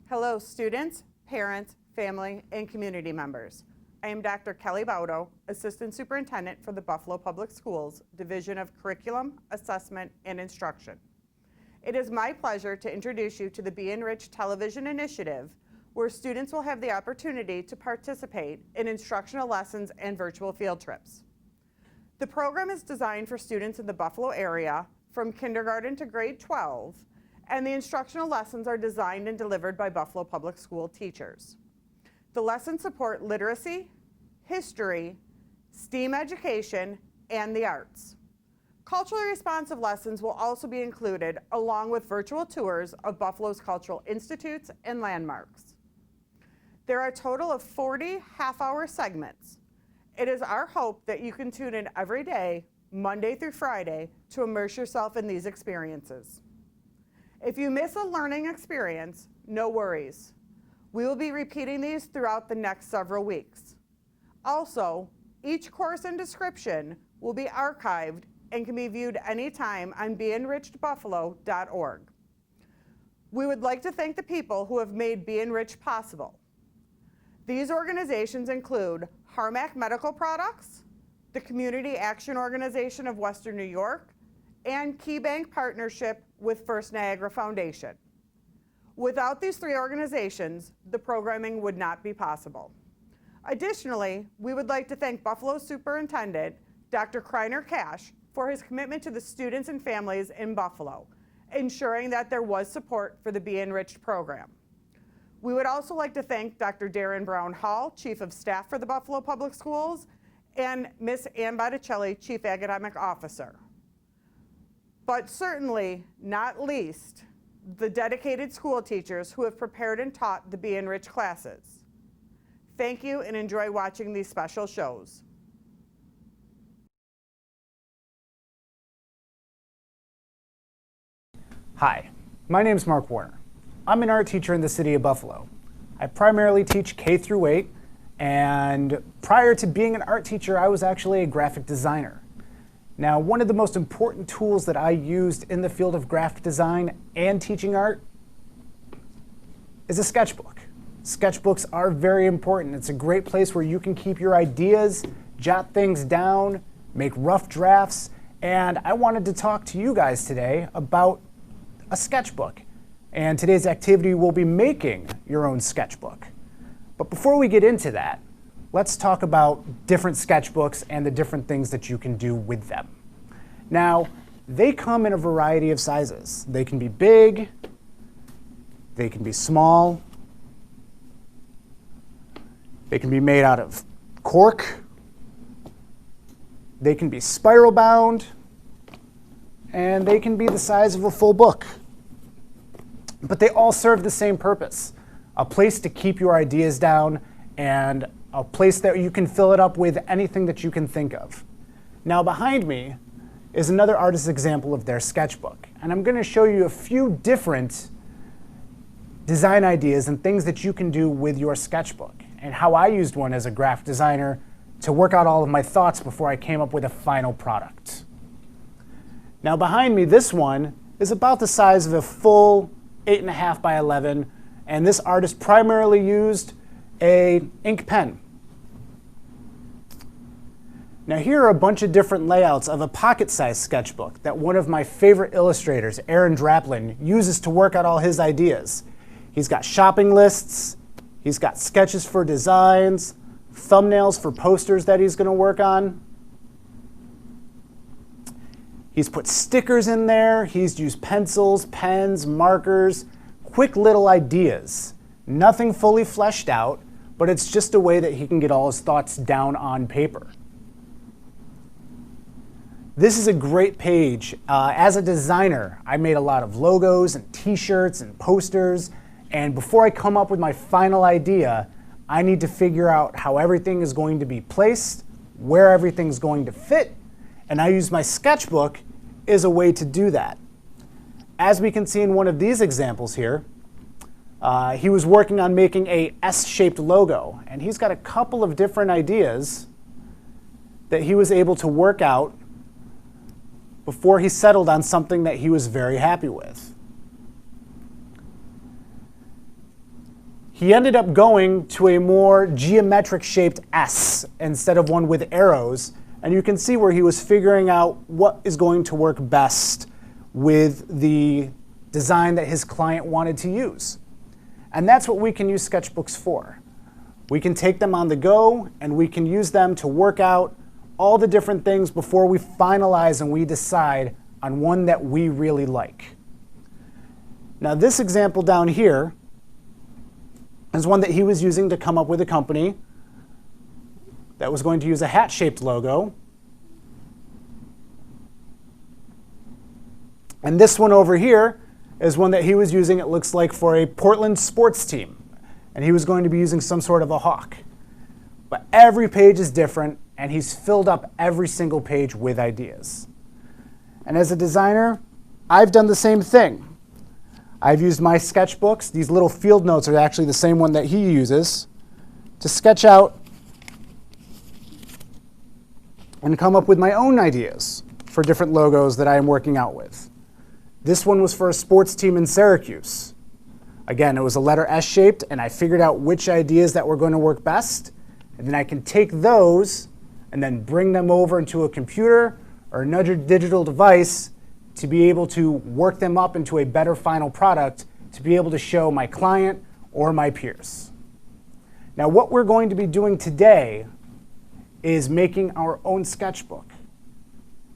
Hello, students, parents, family, and community members. I am Dr. Kelly Baudo, Assistant Superintendent for the Buffalo Public Schools, Division of Curriculum, Assessment, and Instruction. It is my pleasure to introduce you to the BeEnriched television initiative, where students will have the opportunity to participate in instructional lessons and virtual field trips. The program is designed for students in the Buffalo area from kindergarten to grade 12, and the instructional lessons are designed and delivered by Buffalo Public School teachers. The lessons support literacy, history, STEAM education, and the arts. Culturally responsive lessons will also be included, along with virtual tours of Buffalo's cultural institutes and landmarks. There are a total of 40 half-hour segments. It is our hope that you can tune in every day, Monday through Friday, to immerse yourself in these experiences. If you miss a learning experience, no worries. We will be repeating these throughout the next several weeks. Also, each course and description will be archived and can be viewed anytime on BeEnrichedBuffalo.org. We would like to thank the people who have made BeEnriched possible. These organizations include Harmac Medical Products, the Community Action Organization of Western New York, and KeyBank Partnership with First Niagara Foundation. Without these three organizations, the programming would not be possible. Additionally, we would like to thank Buffalo Superintendent Dr. Kreiner Cash for his commitment to the students and families in Buffalo, ensuring that there was support for the BeEnriched program. We would also like to thank Dr. Darren Brown Hall, Chief of Staff for the Buffalo Public Schools, and Ms. Ann Botticelli, Chief Academic Officer. But certainly not least, the dedicated school teachers who have prepared and taught the BeEnriched classes. Thank you and enjoy watching these special shows. Hi, my name is Mark Warner. I'm an art teacher in the city of Buffalo. I primarily teach K through 8, and prior to being an art teacher, I was actually a graphic designer. Now, one of the most important tools that I used in the field of graphic design and teaching art is a sketchbook. Sketchbooks are very important. It's a great place where you can keep your ideas, jot things down, make rough drafts, and I wanted to talk to you guys today about a sketchbook. And today's activity will be making your own sketchbook. But before we get into that, let's talk about different sketchbooks and the different things that you can do with them. Now, they come in a variety of sizes. They can be big, they can be small, they can be made out of cork, they can be spiral bound, and they can be the size of a full book. But they all serve the same purpose: a place to keep your ideas down and a place that you can fill it up with anything that you can think of. Now behind me is another artist's example of their sketchbook. And I'm going to show you a few different design ideas and things that you can do with your sketchbook, and how I used one as a graphic designer to work out all of my thoughts before I came up with a final product. Now behind me, this one is about the size of a full 8.5 by 11, and this artist primarily used an ink pen. Now here are a bunch of different layouts of a pocket-sized sketchbook that one of my favorite illustrators, Aaron Draplin, uses to work out all his ideas. He's got shopping lists, he's got sketches for designs, thumbnails for posters that he's going to work on. He's put stickers in there, he's used pencils, pens, markers, quick little ideas. Nothing fully fleshed out, but it's just a way that he can get all his thoughts down on paper. This is a great page. As a designer, I made a lot of logos and t-shirts and posters, and before I come up with my final idea, I need to figure out how everything is going to be placed, where everything's going to fit, and I use my sketchbook as a way to do that. As we can see in one of these examples here, he was working on making a S-shaped logo, and he's got a couple of different ideas that he was able to work out before he settled on something that he was very happy with. he ended up going to a more geometric shaped S instead of one with arrows. And you can see where he was figuring out what is going to work best with the design that his client wanted to use. And that's what we can use sketchbooks for. We can take them on the go and we can use them to work out all the different things before we finalize and we decide on one that we really like. Now this example down here is one that he was using to come up with a company that was going to use a hat-shaped logo. And this one over here is one that he was using, it looks like, for a Portland sports team. And he was going to be using some sort of a hawk. But every page is different, and he's filled up every single page with ideas. And as a designer, I've done the same thing. I've used my sketchbooks. These little field notes are actually the same one that he uses to sketch out and come up with my own ideas for different logos that I am working out with. This one was for a sports team in Syracuse. Again, it was a letter S shaped, and I figured out which ideas that were going to work best. And then I can take those and then bring them over into a computer or another digital device to be able to work them up into a better final product to be able to show my client or my peers. Now, what we're going to be doing today is making our own sketchbook.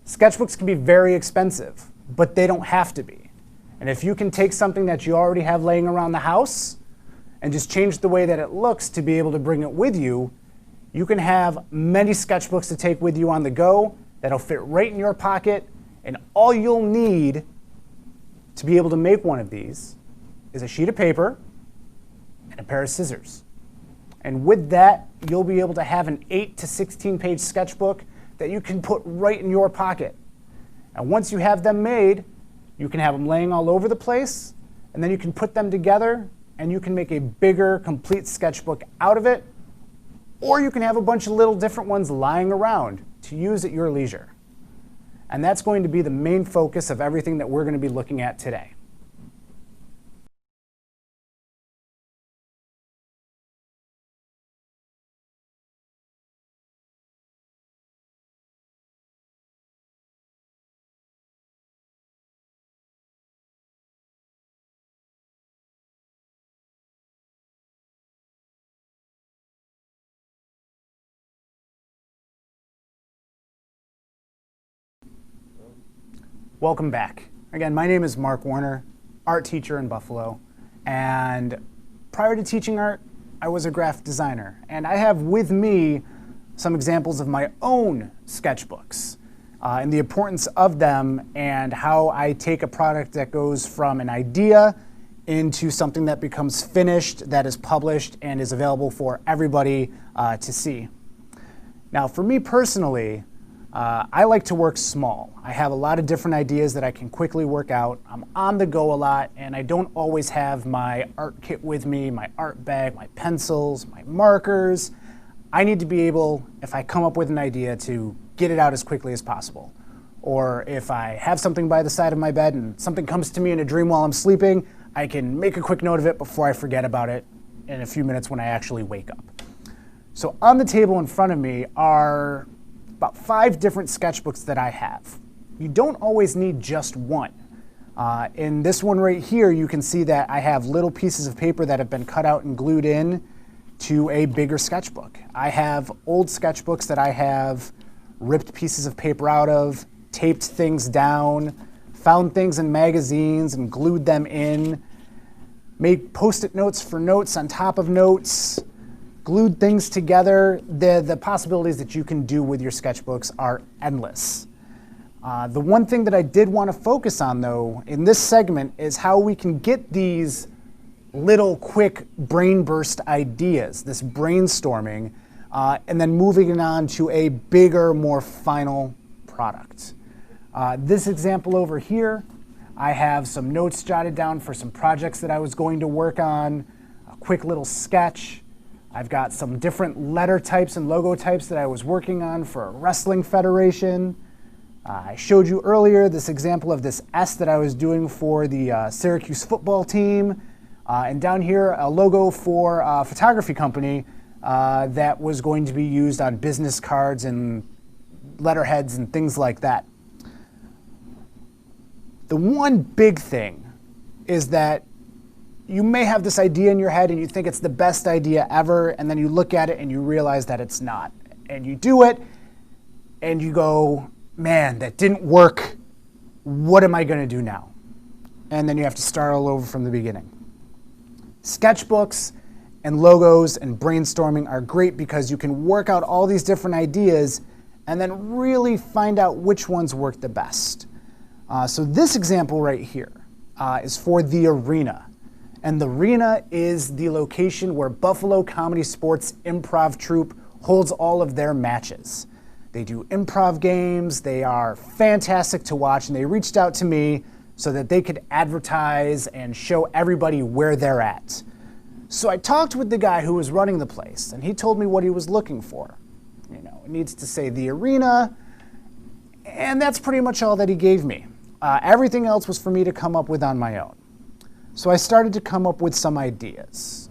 Sketchbooks can be very expensive, but they don't have to be. And if you can take something that you already have laying around the house and just change the way that it looks to be able to bring it with you, you can have many sketchbooks to take with you on the go that'll fit right in your pocket. And all you'll need to be able to make one of these is a sheet of paper and a pair of scissors. And with that, you'll be able to have an 8 to 16 page sketchbook that you can put right in your pocket. And once you have them made, you can have them laying all over the place, and then you can put them together and you can make a bigger, complete sketchbook out of it, or you can have a bunch of little different ones lying around to use at your leisure. And that's going to be the main focus of everything that we're going to be looking at today. Welcome back. Again, my name is Mark Warner, art teacher in Buffalo. And prior to teaching art, I was a graphic designer. And I have with me some examples of my own sketchbooks and the importance of them and how I take a product that goes from an idea into something that becomes finished, that is published, and is available for everybody to see. Now, for me personally, I like to work small. I have a lot of different ideas that I can quickly work out. I'm on the go a lot, and I don't always have my art kit with me, my art bag, my pencils, my markers. I need to be able, if I come up with an idea, to get it out as quickly as possible. Or if I have something by the side of my bed and something comes to me in a dream while I'm sleeping, I can make a quick note of it before I forget about it in a few minutes when I actually wake up. So on the table in front of me are about 5 different sketchbooks that I have. You don't always need just one. In this one right here, you can see that I have little pieces of paper that have been cut out and glued in to a bigger sketchbook. I have old sketchbooks that I have ripped pieces of paper out of, taped things down, found things in magazines and glued them in, made post-it notes for notes on top of notes, glued things together. The possibilities that you can do with your sketchbooks are endless. The one thing that I did want to focus on, though, in this segment is how we can get these little quick brain burst ideas, this brainstorming, and then moving it on to a bigger, more final product. This example over here, I have some notes jotted down for some projects that I was going to work on, a quick little sketch. I've got some different letter types and logo types that I was working on for a wrestling federation. I showed you earlier this example of this S that I was doing for the Syracuse football team. And down here, a logo for a photography company that was going to be used on business cards and letterheads and things like that. The one big thing is that you may have this idea in your head and you think it's the best idea ever, and then you look at it and you realize that it's not. And you do it and you go, man, that didn't work. What am I going to do now? And then you have to start all over from the beginning. Sketchbooks and logos and brainstorming are great because you can work out all these different ideas and then really find out which ones work the best. So this example right here is for the arena. And the arena is the location where Buffalo Comedy Sports Improv Troupe holds all of their matches. They do improv games, they are fantastic to watch, and they reached out to me so that they could advertise and show everybody where they're at. So I talked with the guy who was running the place, and he told me what he was looking for. You know, it needs to say the arena, and that's pretty much all that he gave me. Everything else was for me to come up with on my own. So I started to come up with some ideas.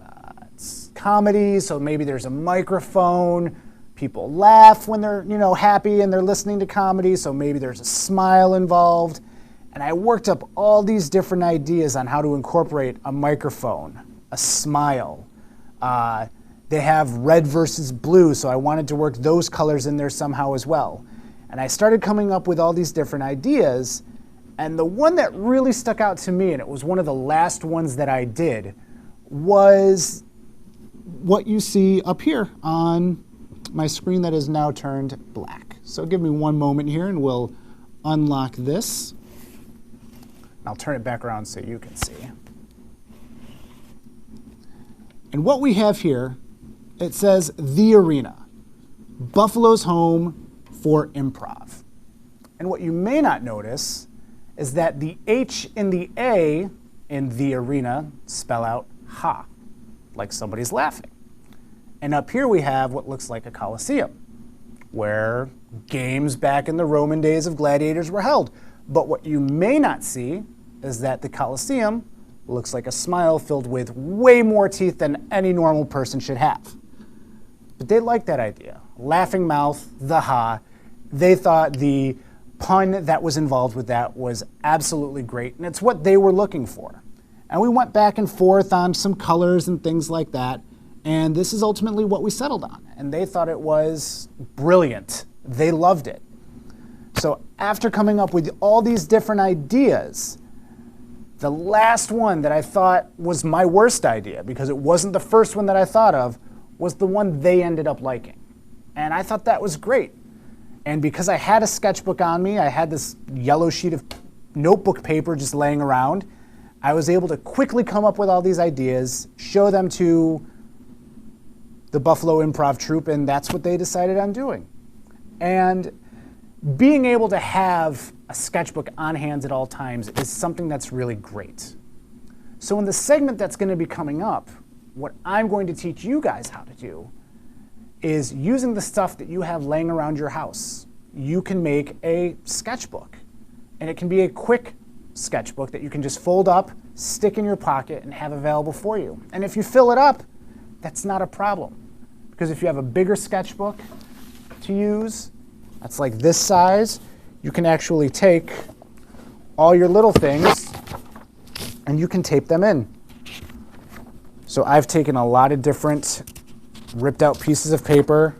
It's comedy, so maybe there's a microphone. People laugh when they're, happy and they're listening to comedy, so maybe there's a smile involved. And I worked up all these different ideas on how to incorporate a microphone, a smile. They have red versus blue, so I wanted to work those colors in there somehow as well. And I started coming up with all these different ideas. And the one that really stuck out to me, and it was one of the last ones that I did, was what you see up here on my screen that is now turned black. So give me one moment here and we'll unlock this. I'll turn it back around so you can see. And what we have here, it says the arena, Buffalo's home for improv. And what you may not notice is that the H and the A in the arena spell out ha, like somebody's laughing. And up here we have what looks like a coliseum, where games back in the Roman days of gladiators were held. But what you may not see is that the coliseum looks like a smile filled with way more teeth than any normal person should have. But they liked that idea. Laughing mouth, the ha. They thought the pun that was involved with that was absolutely great, and it's what they were looking for. And we went back and forth on some colors and things like that, and this is ultimately what we settled on. And they thought it was brilliant. They loved it. So after coming up with all these different ideas, the last one that I thought was my worst idea, because it wasn't the first one that I thought of, was the one they ended up liking. And I thought that was great. And because I had a sketchbook on me, I had this yellow sheet of notebook paper just laying around, I was able to quickly come up with all these ideas, show them to the Buffalo Improv Troupe, and that's what they decided on doing. And being able to have a sketchbook on hand at all times is something that's really great. So in the segment that's going to be coming up, what I'm going to teach you guys how to do is using the stuff that you have laying around your house. You can make a sketchbook, and it can be a quick sketchbook that you can just fold up, stick in your pocket, and have available for you. And if you fill it up, that's not a problem, because if you have a bigger sketchbook to use, that's like this size, you can actually take all your little things and you can tape them in. So I've taken a lot of different ripped out pieces of paper,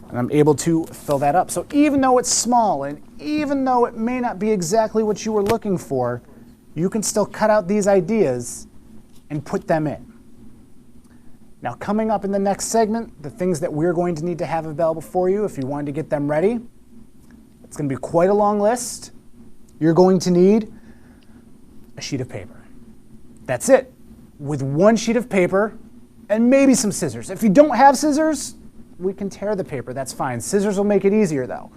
and I'm able to fill that up. So even though it's small, and even though it may not be exactly what you were looking for, you can still cut out these ideas and put them in. Now, coming up in the next segment, the things that we're going to need to have available for you if you wanted to get them ready, it's going to be quite a long list. You're going to need a sheet of paper. That's it. With one sheet of paper and maybe some scissors. If you don't have scissors, we can tear the paper. That's fine. Scissors will make it easier, though.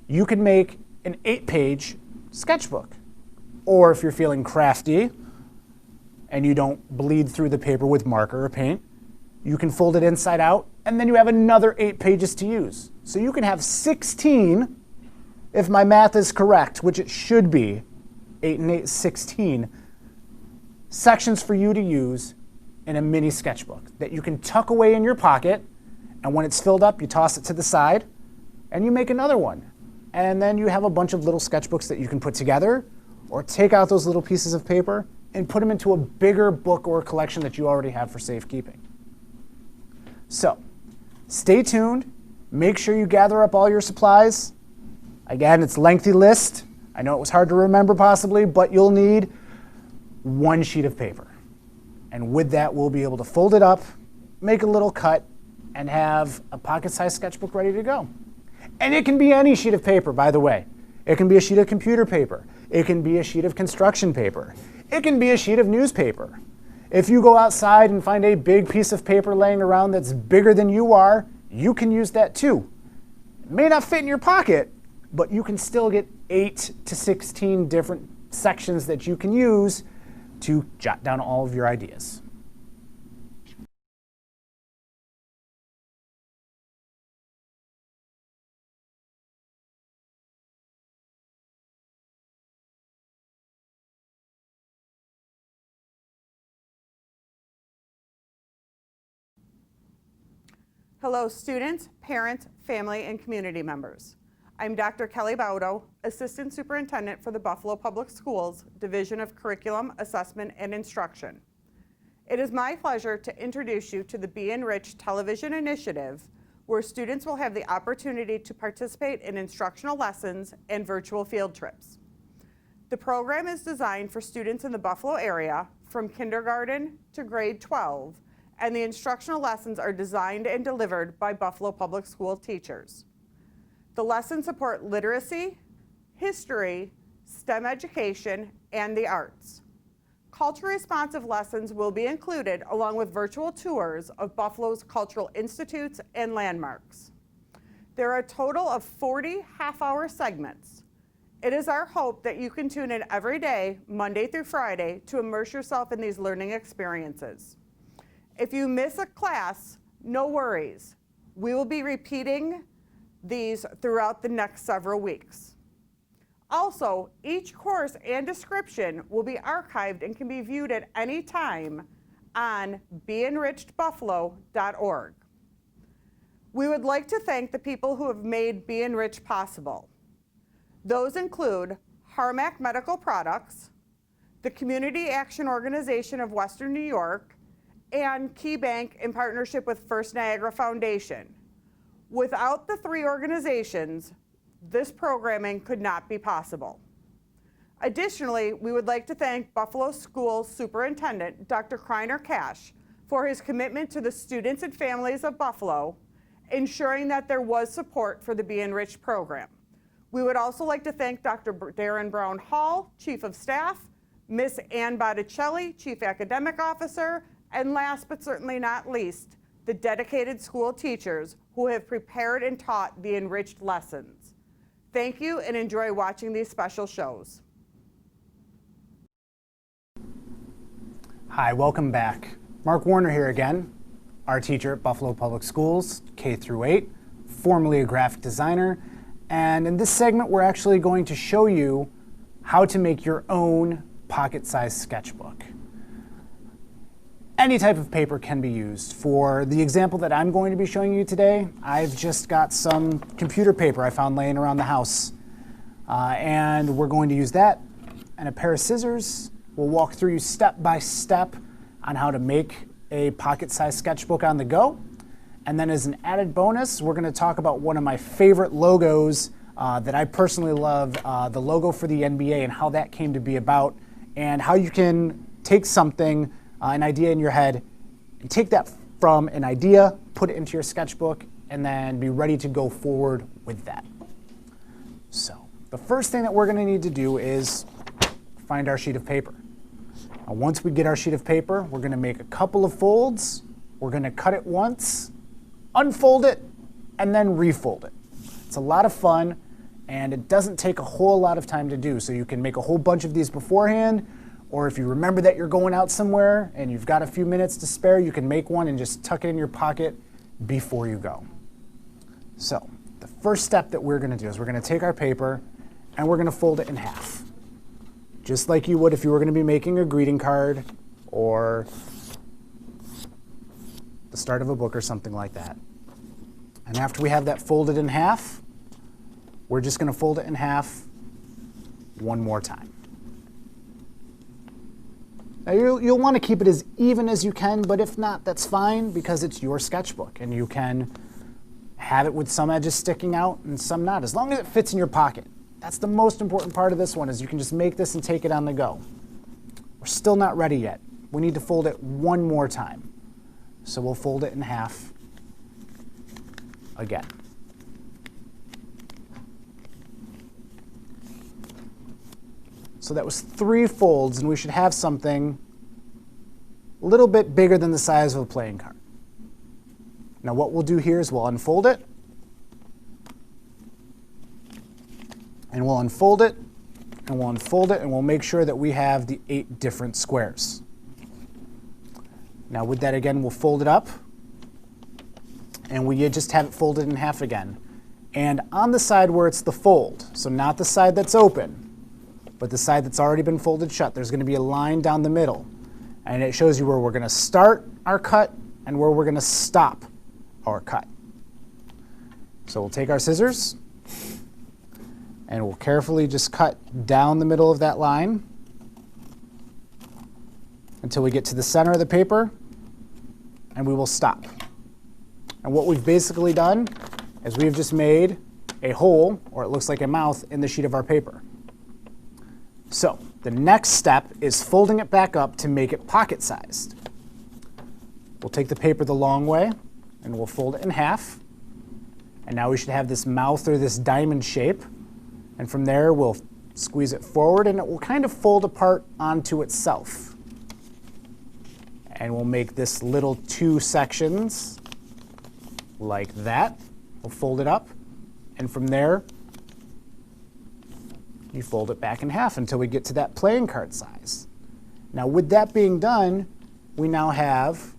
You can make an 8-page sketchbook. Or if you're feeling crafty and you don't bleed through the paper with marker or paint, you can fold it inside out, and then you have another 8 pages to use. So you can have 16, if my math is correct, which it should be, 8 and 8 is 16, sections for you to use in a mini sketchbook that you can tuck away in your pocket, and when it's filled up, you toss it to the side, and you make another one. And then you have a bunch of little sketchbooks that you can put together, or take out those little pieces of paper and put them into a bigger book or collection that you already have for safekeeping. So, stay tuned. Make sure you gather up all your supplies. Again, it's a lengthy list. I know it was hard to remember possibly, but you'll need one sheet of paper. And with that, we'll be able to fold it up, make a little cut, and have a pocket-sized sketchbook ready to go. And it can be any sheet of paper, by the way. It can be a sheet of computer paper. It can be a sheet of construction paper. It can be a sheet of newspaper. If you go outside and find a big piece of paper laying around that's bigger than you are, you can use that too. It may not fit in your pocket, but you can still get 8 to 16 different sections that you can use to jot down all of your ideas. Hello, students, parents, family, and community members. I'm Dr. Kelly Baudo, Assistant Superintendent for the Buffalo Public Schools, Division of Curriculum, Assessment, and Instruction. It is my pleasure to introduce you to the BeEnriched television initiative, where students will have the opportunity to participate in instructional lessons and virtual field trips. The program is designed for students in the Buffalo area from kindergarten to grade 12, and the instructional lessons are designed and delivered by Buffalo Public School teachers. The lessons support literacy, history, STEM education, and the arts. Culturally responsive lessons will be included along with virtual tours of Buffalo's cultural institutes and landmarks. There are a total of 40 half-hour segments. It is our hope that you can tune in every day, Monday through Friday, to immerse yourself in these learning experiences. If you miss a class, no worries. We will be repeating these throughout the next several weeks. Also, each course and description will be archived and can be viewed at any time on BeEnrichedBuffalo.org. We would like to thank the people who have made BeEnriched possible. Those include Harmac Medical Products, the Community Action Organization of Western New York, and Key Bank in partnership with First Niagara Foundation. Without the three organizations, this programming could not be possible. Additionally, we would like to thank Buffalo Schools Superintendent Dr. Kreiner Cash for his commitment to the students and families of Buffalo, ensuring that there was support for the BeEnriched program. We would also like to thank Dr. Darren Brown Hall, Chief of Staff, Ms. Ann Botticelli, Chief Academic Officer, and last but certainly not least, the dedicated school teachers who have prepared and taught the enriched lessons. Thank you and enjoy watching these special shows. Hi, welcome back. Mark Warner here again, art teacher at Buffalo Public Schools, K through 8, formerly a graphic designer. And in this segment, we're actually going to show you how to make your own pocket-sized sketchbook. Any type of paper can be used. For the example that I'm going to be showing you today, I've just got some computer paper I found laying around the house. And we're going to use that and a pair of scissors. We'll walk through you step by step on how to make a pocket-sized sketchbook on the go. And then as an added bonus, we're going to talk about one of my favorite logos that I personally love, the logo for the NBA and how that came to be about, and how you can take something, an idea in your head, and take that from an idea, put it into your sketchbook, and then be ready to go forward with that. So the first thing that we're going to need to do is find our sheet of paper. Now, once we get our sheet of paper, we're going to make a couple of folds. We're going to cut it once, unfold it, and then refold it. It's a lot of fun, and it doesn't take a whole lot of time to do. So you can make a whole bunch of these beforehand, or if you remember that you're going out somewhere and you've got a few minutes to spare, you can make one and just tuck it in your pocket before you go. So the first step that we're going to do is we're going to take our paper and we're going to fold it in half. Just like you would if you were going to be making a greeting card or the start of a book or something like that. And after we have that folded in half, we're just going to fold it in half one more time. Now you'll want to keep it as even as you can, but if not, that's fine because it's your sketchbook and you can have it with some edges sticking out and some not, as long as it fits in your pocket. That's the most important part of this one, is you can just make this and take it on the go. We're still not ready yet. We need to fold it one more time. So we'll fold it in half again. So that was 3 folds, and we should have something a little bit bigger than the size of a playing card. Now what we'll do here is we'll unfold it, and we'll unfold it, and we'll unfold it, and we'll make sure that we have the 8 different squares. Now with that again, we'll fold it up, and we just have it folded in half again. And on the side where it's the fold, so not the side that's open, but the side that's already been folded shut, there's going to be a line down the middle. And it shows you where we're going to start our cut and where we're going to stop our cut. So we'll take our scissors and we'll carefully just cut down the middle of that line until we get to the center of the paper, and we will stop. And what we've basically done is we've just made a hole, or it looks like a mouth, in the sheet of our paper. So the next step is folding it back up to make it pocket-sized. We'll take the paper the long way, and we'll fold it in half. And now we should have this mouth, or this diamond shape. And from there, we'll squeeze it forward, and it will kind of fold apart onto itself. And we'll make this little 2 sections like that. We'll fold it up, and from there, you fold it back in half until we get to that playing card size. Now with that being done, we now have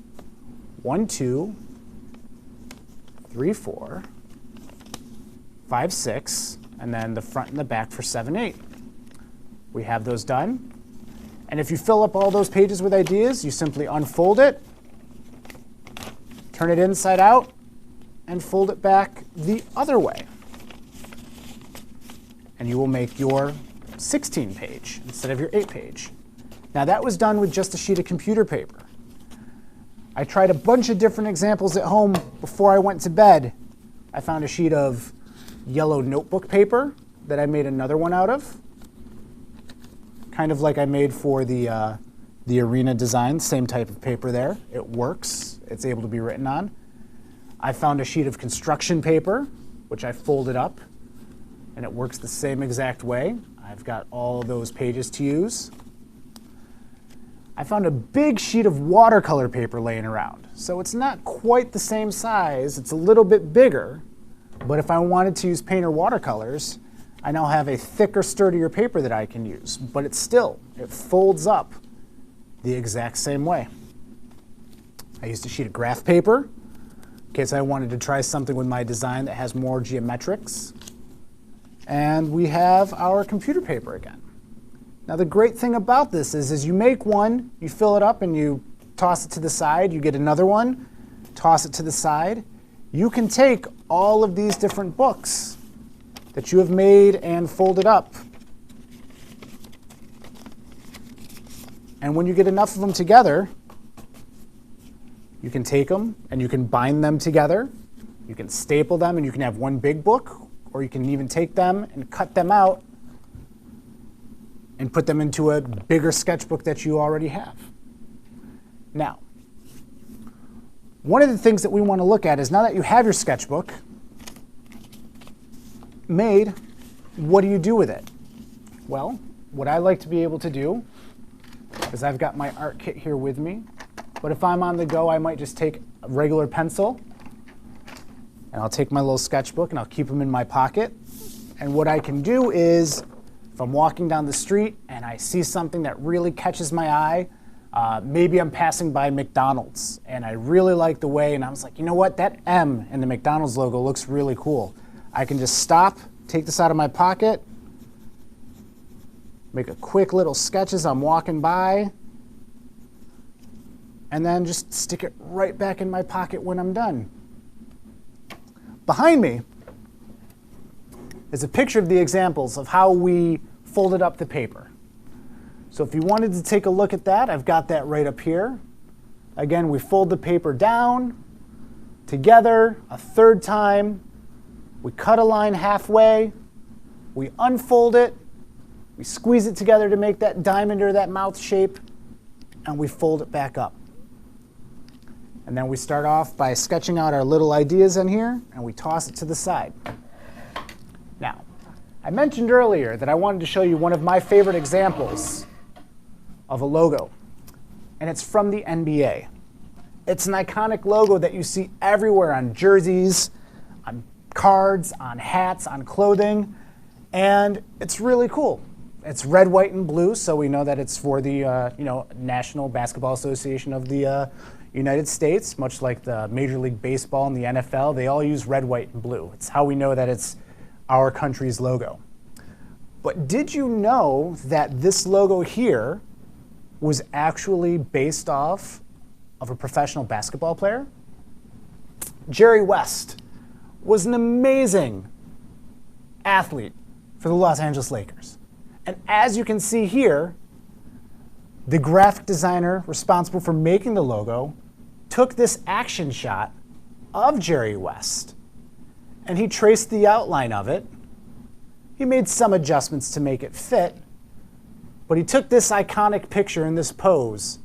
1, 2, 3, 4, 5, 6, and then the front and the back for 7, 8. We have those done. And if you fill up all those pages with ideas, you simply unfold it, turn it inside out, and fold it back the other way. And you will make your 16 page instead of your 8 page. Now that was done with just a sheet of computer paper. I tried a bunch of different examples at home before I went to bed. I found a sheet of yellow notebook paper that I made another one out of, kind of like I made for the arena design, same type of paper there. It works, it's able to be written on. I found a sheet of construction paper, which I folded up, and it works the same exact way. I've got all of those pages to use. I found a big sheet of watercolor paper laying around. So it's not quite the same size, it's a little bit bigger, but if I wanted to use paint or watercolors, I now have a thicker, sturdier paper that I can use, but it folds up the exact same way. I used a sheet of graph paper in case I wanted to try something with my design that has more geometrics. And we have our computer paper again. Now the great thing about this is you make one, you fill it up and you toss it to the side, you get another one, toss it to the side. You can take all of these different books that you have made and folded up, and when you get enough of them together, you can take them and you can bind them together, you can staple them and you can have one big book, or you can even take them and cut them out and put them into a bigger sketchbook that you already have. Now, one of the things that we want to look at is, now that you have your sketchbook made, what do you do with it? Well, what I like to be able to do is, I've got my art kit here with me, but if I'm on the go, I might just take a regular pencil and I'll take my little sketchbook and I'll keep them in my pocket. And what I can do is, if I'm walking down the street and I see something that really catches my eye, maybe I'm passing by McDonald's and I really like the way, and I was like, you know what, that M in the McDonald's logo looks really cool. I can just stop, take this out of my pocket, make a quick little sketch as I'm walking by, and then just stick it right back in my pocket when I'm done. Behind me is a picture of the examples of how we folded up the paper. So if you wanted to take a look at that, I've got that right up here. Again, we fold the paper down, together, a third time. We cut a line halfway, we unfold it, we squeeze it together to make that diamond or that mouth shape, and we fold it back up. And then we start off by sketching out our little ideas in here, and we toss it to the side. Now, I mentioned earlier that I wanted to show you one of my favorite examples of a logo, and it's from the NBA. It's an iconic logo that you see everywhere on jerseys, on cards, on hats, on clothing, and it's really cool. It's red, white, and blue, so we know that it's for the National Basketball Association of the United States, much like the Major League Baseball and the NFL. They all use red, white, and blue. It's how we know that it's our country's logo. But did you know that this logo here was actually based off of a professional basketball player? Jerry West was an amazing athlete for the Los Angeles Lakers. And as you can see here, the graphic designer responsible for making the logo took this action shot of Jerry West, and he traced the outline of it. He made some adjustments to make it fit, but he took this iconic picture in this pose,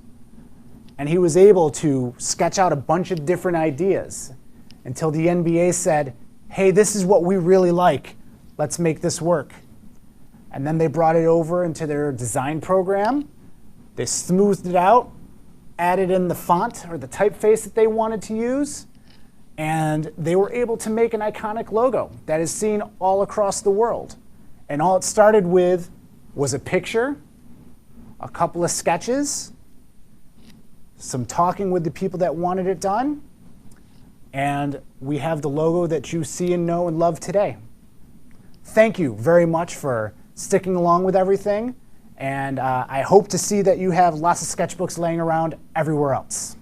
and he was able to sketch out a bunch of different ideas until the NBA said, hey, this is what we really like. Let's make this work. And then they brought it over into their design program. They smoothed it out, added in the font or the typeface that they wanted to use, and they were able to make an iconic logo that is seen all across the world. And all it started with was a picture, a couple of sketches, some talking with the people that wanted it done, and we have the logo that you see and know and love today. Thank you very much for sticking along with everything, and I hope to see that you have lots of sketchbooks laying around everywhere else.